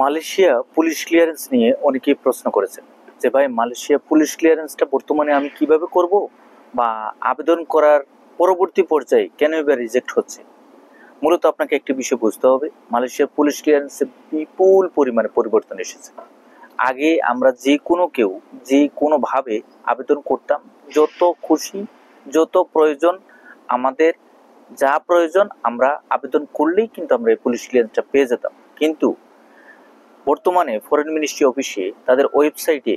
Malaysia police clearance নিয়ে অনেকেই প্রশ্ন করেছেন যে ভাই মালয়েশিয়া পুলিশ ক্লিয়ারেন্সটা বর্তমানে আমি কিভাবে করব, বা আবেদন করার পরবর্তী পর্যায়ে কেন এবার রিজেক্ট হচ্ছে। মূলত আপনাকে একটি বিষয় বুঝতে হবে, মালয়েশিয়া পুলিশ ক্লিয়ারেন্সে বিপুল পরিমাণে পরিবর্তন এসেছে। আগে আমরা যে কোনোভাবে আবেদন করতাম, যত খুশি যত প্রয়োজন, আমাদের যা প্রয়োজন আমরা আবেদন করলেই কিন্তু আমরা এই পুলিশ ক্লিয়ারেন্সটা পেয়ে যেতাম। কিন্তু বর্তমানে ফরেন মিনিস্ট্রি অফিসে তাদের ওয়েবসাইটে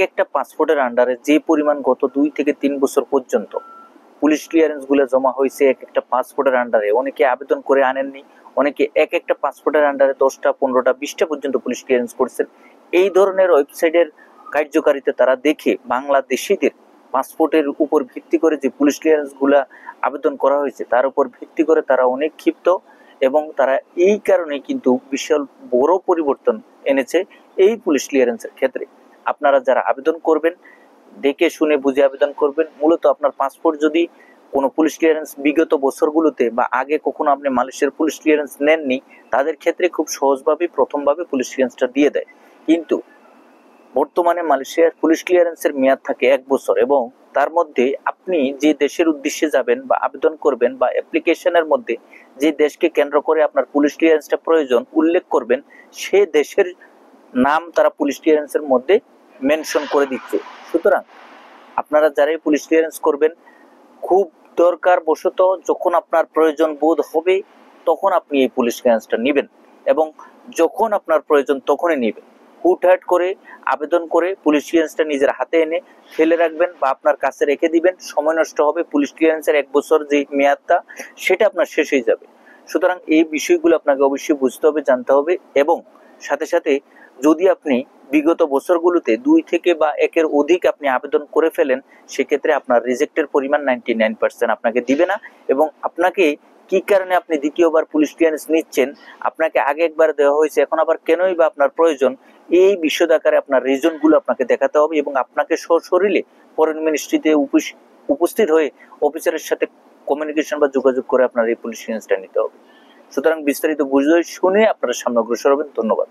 একটা পাসপোর্টের আন্ডারে যে পরিমাণ গত 2 থেকে 3 বছর পর্যন্ত পুলিশ ক্লিয়ারেন্সগুলো জমা হয়েছে, একটা পাসপোর্টের আন্ডারে অনেকে আবেদন করে আনেননি, অনেকে একটা পাসপোর্টের আন্ডারে 10টা 15টা 20টা পর্যন্ত পুলিশ ক্লিয়ারেন্স করছেন। এই ধরনের ওয়েবসাইটের কার্যকারিতা তারা দেখে বাংলাদেশিদের পাসপোর্টের উপর ভিত্তি করে যে পুলিশ ক্লিয়ারেন্সগুলা আবেদন করা হয়েছে তার উপর ভিত্তি করে তারা অনেক ক্ষিপ্ত, এবং তারা এই কারণে কিন্তু বিশাল বড় পরিবর্তন এনেছে এই পুলিশ ক্লিয়ারেন্সের ক্ষেত্রে। আপনারা যারা আবেদন করবেন দেখে শুনে বুঝে আবেদন করবেন। মূলত আপনার পাসপোর্ট যদি কোনো পুলিশ ক্লিয়ারেন্স বিগত বছরগুলোতে বা আগে কখনো আপনি মালয়েশিয়ার পুলিশ ক্লিয়ারেন্স নেননি, তাদের ক্ষেত্রে খুব সহজভাবে প্রথমভাবে পুলিশ ক্লিয়ারেন্সটা দিয়ে দেয়। কিন্তু বর্তমানে মালয়েশিয়ার পুলিশ ক্লিয়ারেন্সের মেয়াদ থাকে 1 বছর, এবং তার মধ্যে আপনি যে দেশের উদ্দেশ্যে যাবেন বা আবেদন করবেন বা অ্যাপ্লিকেশনের মধ্যে যে দেশকে কেন্দ্র করে আপনার পুলিশ ক্লিয়ারেন্সটা প্রয়োজন উল্লেখ করবেন, সে দেশের নাম তারা পুলিশ ক্লিয়ারেন্সের মধ্যে মেনশন করে দিচ্ছে। সুতরাং আপনারা যারাই পুলিশ ক্লিয়ারেন্স করবেন, খুব দরকার বশত যখন আপনার প্রয়োজন বোধ হবে তখন আপনি এই পুলিশ ক্লিয়ারেন্সটা নেবেন, এবং যখন আপনার প্রয়োজন তখনই নেবেন। হুটহাট করে আবেদন করে পুলিশ ক্লিয়ারেন্সটা নিজের হাতে এনে ফেলে রাখবেন বা আপনার কাছে রেখে দিবেন, সময় নষ্ট হবে। পুলিশ ক্লিয়ারেন্সের 1 বছর যে মেয়াদটা সেটা আপনার শেষ হয়ে যাবে। সুতরাং এই বিষয়গুলো আপনাকে অবশ্যই বুঝতে হবে, জানতে হবে, এবং সাথে সাথে যদি আপনি বিগত বছরগুলোতে 2 থেকে বা 1-এর অধিক আপনি আবেদন করে ফেলেন, সেক্ষেত্রে আপনার রিজেক্টের পরিমাণ 99% আপনাকে দিবে না। এবং আপনাকে কি কারণে আপনি দ্বিতীয়বার পুলিশ ক্লিয়ারেন্স নিচ্ছেন, আপনাকে আগে একবার দেওয়া হয়েছে, এখন আবার কেনই বা আপনার প্রয়োজন, এই বিশদ আকারে আপনার রিজনগুলো আপনাকে দেখাতে হবে, এবং আপনাকে সশরীরে ফরেন মিনিস্ট্রিতে উপস্থিত হয়ে অফিসারের সাথে কমিউনিকেশন বা যোগাযোগ করে আপনার এই পুলিশ ক্লিয়ারেন্সটা নিতে হবে। সুতরাং বিস্তারিত বুঝে শুনে আপনারা সামনে অগ্রসর হবেন। ধন্যবাদ।